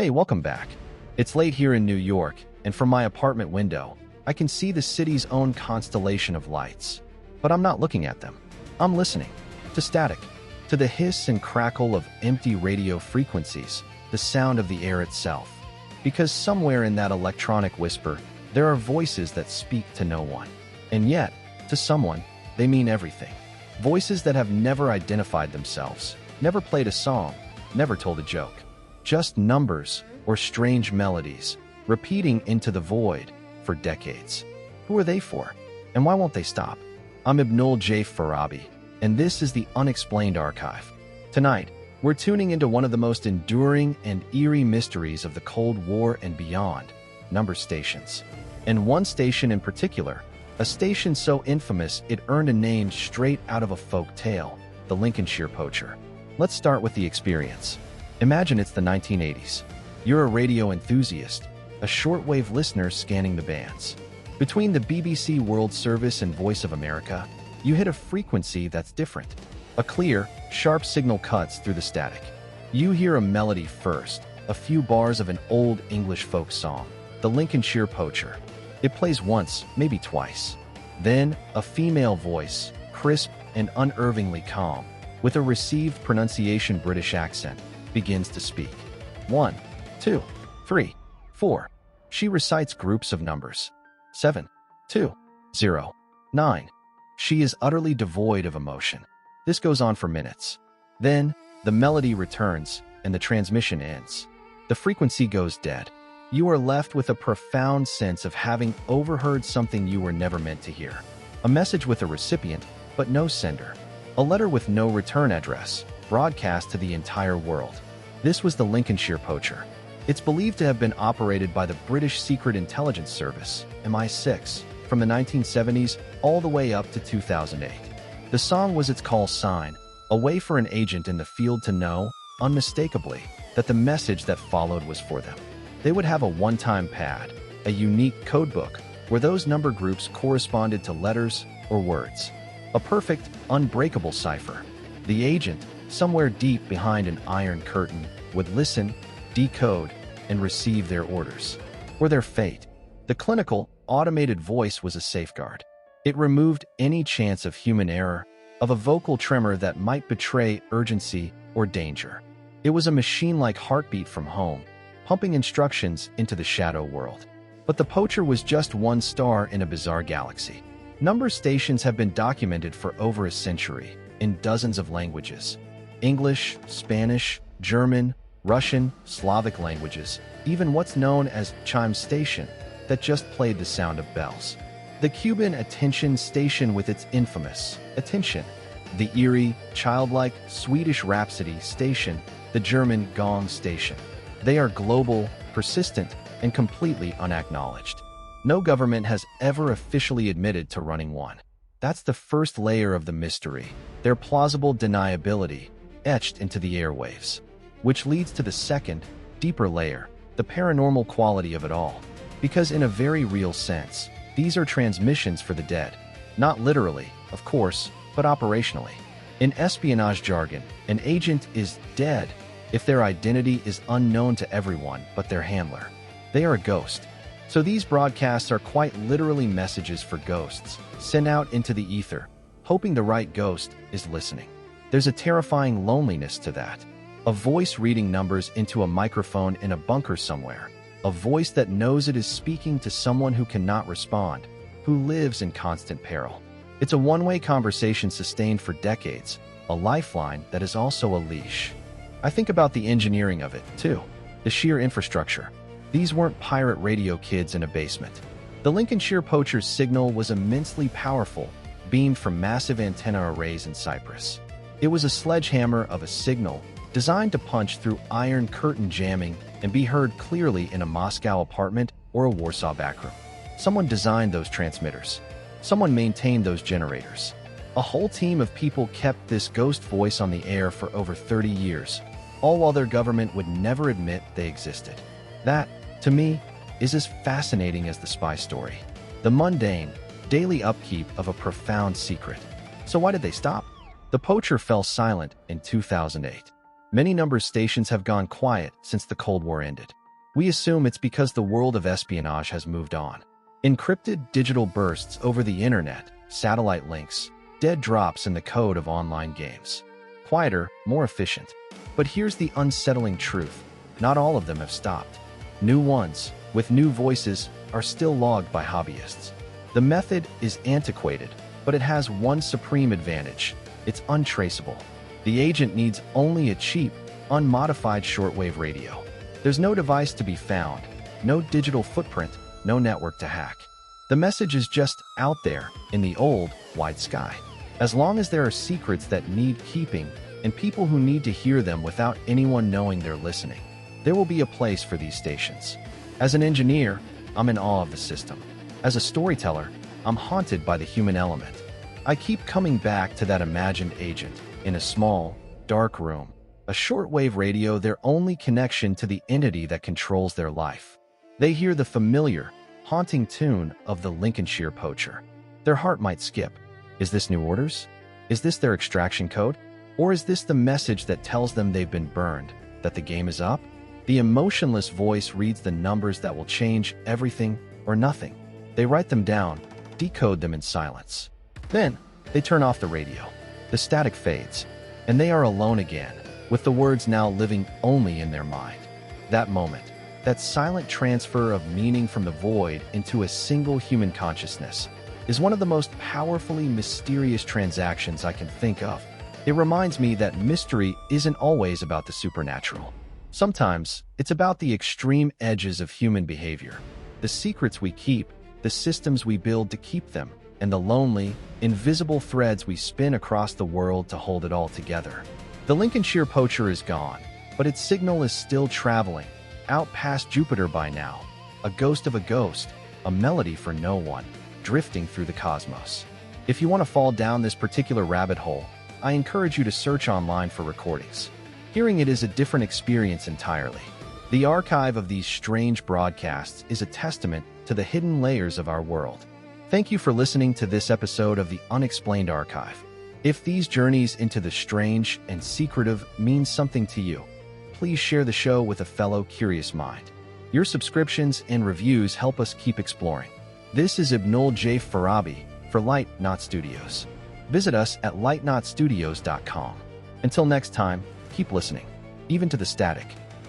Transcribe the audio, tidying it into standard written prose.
Hey, welcome back. It's late here in New York, and from my apartment window, I can see the city's own constellation of lights. But I'm not looking at them. I'm listening to static, to the hiss and crackle of empty radio frequencies, the sound of the air itself. Because somewhere in that electronic whisper, there are voices that speak to no one. And yet, to someone, they mean everything. Voices that have never identified themselves, never played a song, never told a joke. Just numbers or strange melodies, repeating into the void for decades. Who are they for? And why won't they stop? I'm Ibnul J. Farabi, and this is the Unexplained Archive. Tonight, we're tuning into one of the most enduring and eerie mysteries of the Cold War and beyond, number stations. And one station in particular, a station so infamous it earned a name straight out of a folk tale, the Lincolnshire Poacher. Let's start with the experience. Imagine it's the 1980s. You're a radio enthusiast, a shortwave listener scanning the bands. Between the BBC World Service and Voice of America, you hit a frequency that's different. A clear, sharp signal cuts through the static. You hear a melody first, a few bars of an old English folk song, the Lincolnshire Poacher. It plays once, maybe twice. Then, a female voice, crisp and unervingly calm, with a received pronunciation British accent, begins to speak. 1, 2, 3, 4. She recites groups of numbers. 7, 2, 0, 9. She is utterly devoid of emotion. This goes on for minutes. Then, the melody returns, and the transmission ends. The frequency goes dead. You are left with a profound sense of having overheard something you were never meant to hear. A message with a recipient, but no sender. A letter with no return address, broadcast to the entire world. This was the Lincolnshire Poacher. It's believed to have been operated by the British Secret Intelligence Service, MI6, from the 1970s all the way up to 2008. The song was its call sign, a way for an agent in the field to know, unmistakably, that the message that followed was for them. They would have a one-time pad, a unique codebook, where those number groups corresponded to letters or words. A perfect, unbreakable cipher. The agent, somewhere deep behind an iron curtain, would listen, decode, and receive their orders, or their fate. The clinical, automated voice was a safeguard. It removed any chance of human error, of a vocal tremor that might betray urgency or danger. It was a machine-like heartbeat from home, pumping instructions into the shadow world. But the Poacher was just one star in a bizarre galaxy. Number stations have been documented for over a century, in dozens of languages. English, Spanish, German, Russian, Slavic languages, even what's known as chime station, that just played the sound of bells. The Cuban attention station with its infamous attention. The eerie, childlike Swedish Rhapsody station, the German gong station. They are global, persistent, and completely unacknowledged. No government has ever officially admitted to running one. That's the first layer of the mystery, their plausible deniability, etched into the airwaves. Which leads to the second, deeper layer, the paranormal quality of it all. Because in a very real sense, these are transmissions for the dead. Not literally, of course, but operationally. In espionage jargon, an agent is dead if their identity is unknown to everyone but their handler. They are a ghost. So these broadcasts are quite literally messages for ghosts, sent out into the ether, hoping the right ghost is listening. There's a terrifying loneliness to that. A voice reading numbers into a microphone in a bunker somewhere. A voice that knows it is speaking to someone who cannot respond, who lives in constant peril. It's a one-way conversation sustained for decades, a lifeline that is also a leash. I think about the engineering of it, too. The sheer infrastructure. These weren't pirate radio kids in a basement. The Lincolnshire Poacher's signal was immensely powerful, beamed from massive antenna arrays in Cyprus. It was a sledgehammer of a signal, designed to punch through iron curtain jamming and be heard clearly in a Moscow apartment or a Warsaw backroom. Someone designed those transmitters. Someone maintained those generators. A whole team of people kept this ghost voice on the air for over 30 years, all while their government would never admit they existed. That, to me, is as fascinating as the spy story. The mundane, daily upkeep of a profound secret. So why did they stop? The Poacher fell silent in 2008. Many number stations have gone quiet since the Cold War ended. We assume it's because the world of espionage has moved on. Encrypted digital bursts over the internet, satellite links, dead drops in the code of online games. Quieter, more efficient. But here's the unsettling truth. Not all of them have stopped. New ones, with new voices, are still logged by hobbyists. The method is antiquated, but it has one supreme advantage. It's untraceable. The agent needs only a cheap, unmodified shortwave radio. There's no device to be found, no digital footprint, no network to hack. The message is just out there in the old, wide sky. As long as there are secrets that need keeping and people who need to hear them without anyone knowing they're listening, there will be a place for these stations. As an engineer, I'm in awe of the system. As a storyteller, I'm haunted by the human element. I keep coming back to that imagined agent in a small, dark room, a shortwave radio, their only connection to the entity that controls their life. They hear the familiar, haunting tune of the Lincolnshire Poacher. Their heart might skip. Is this new orders? Is this their extraction code? Or is this the message that tells them they've been burned, that the game is up? The emotionless voice reads the numbers that will change everything or nothing. They write them down, decode them in silence. Then, they turn off the radio. The static fades, and they are alone again, with the words now living only in their mind. That moment, that silent transfer of meaning from the void into a single human consciousness, is one of the most powerfully mysterious transactions I can think of. It reminds me that mystery isn't always about the supernatural. Sometimes, it's about the extreme edges of human behavior, the secrets we keep, the systems we build to keep them, and the lonely, invisible threads we spin across the world to hold it all together. The Lincolnshire Poacher is gone, but its signal is still traveling, out past Jupiter by now, a ghost of a ghost, a melody for no one, drifting through the cosmos. If you want to fall down this particular rabbit hole, I encourage you to search online for recordings. Hearing it is a different experience entirely. The archive of these strange broadcasts is a testament to the hidden layers of our world. Thank you for listening to this episode of the Unexplained Archive. If these journeys into the strange and secretive mean something to you, please share the show with a fellow curious mind. Your subscriptions and reviews help us keep exploring. This is Ibnul J. Farabi for Light Not Studios. Visit us at lightnotstudios.com. Until next time, keep listening, even to the static.